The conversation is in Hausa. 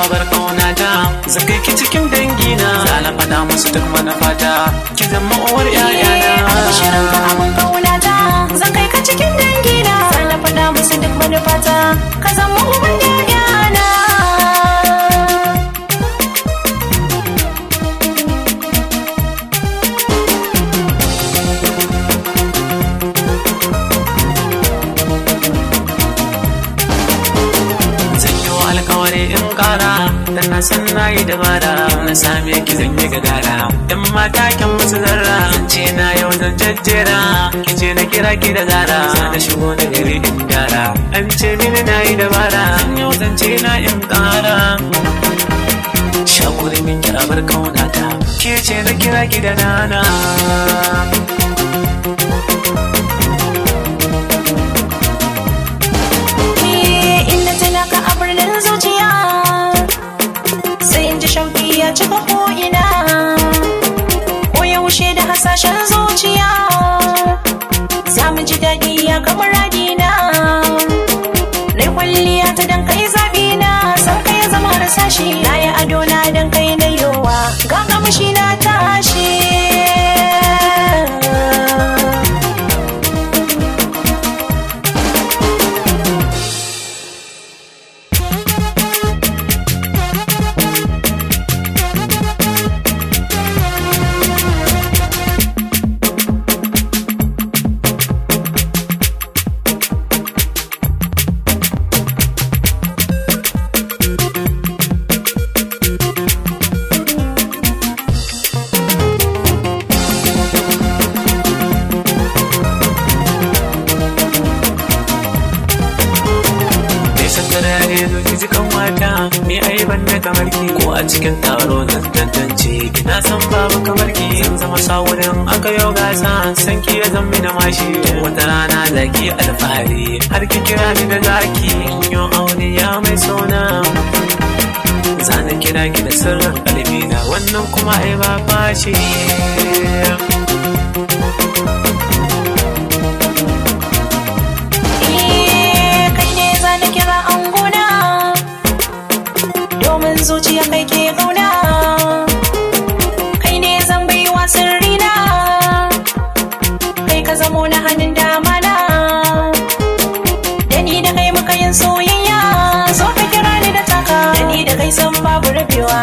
abar kaunata, zan kai ki cikin dangina, za na faɗa musu duk manufata, ki zama uwar ƴaƴana. Albishirin ka abin kaunata, zan kai ka cikin dangina, za na faɗa musu duk manufata, ka zama uban ƴaƴana. Alkawari in kara dan na san nayi dabara, na same ki zan yi gadara, dan mata kyan musu zarra, zance na yau zan jajjera, ki ce na kira ki da zara, na shigo da gari in gyara, an ce mini nayi dabara, yau zance na in kara. Shakuri min ki abar kaunata, ke ce na kira ki da nana. Cika ko'ina ko yaushe da hasashen zuciya, za mu ji daɗi ya kamar radina, rai kwalliya ta dan kai zaɓina, san kai ya zama rasashi, na yi adona dan kai na yowa, ga kamshi na tashi. Jikan wata me ai banda kamar ki, ko a cikin taro zan tantance kina san babu kamar ki, zan zama sawurin aka yau gasa, san ki ya zan mina mashi, wata rana zaki alfahari har ki kira ni da zaki, yau aure ya mai sona, zana kira ki da sirrin kalbi na, wannan kuma ai ba fashi. Zuciya kai ke gauna, kai ne zan baiwa sirrina, kai ka zamo na hannun dama na, da ni da kai muka yin soyayya, zo ka kira ni da taka, da ni da kai san babu rabewa.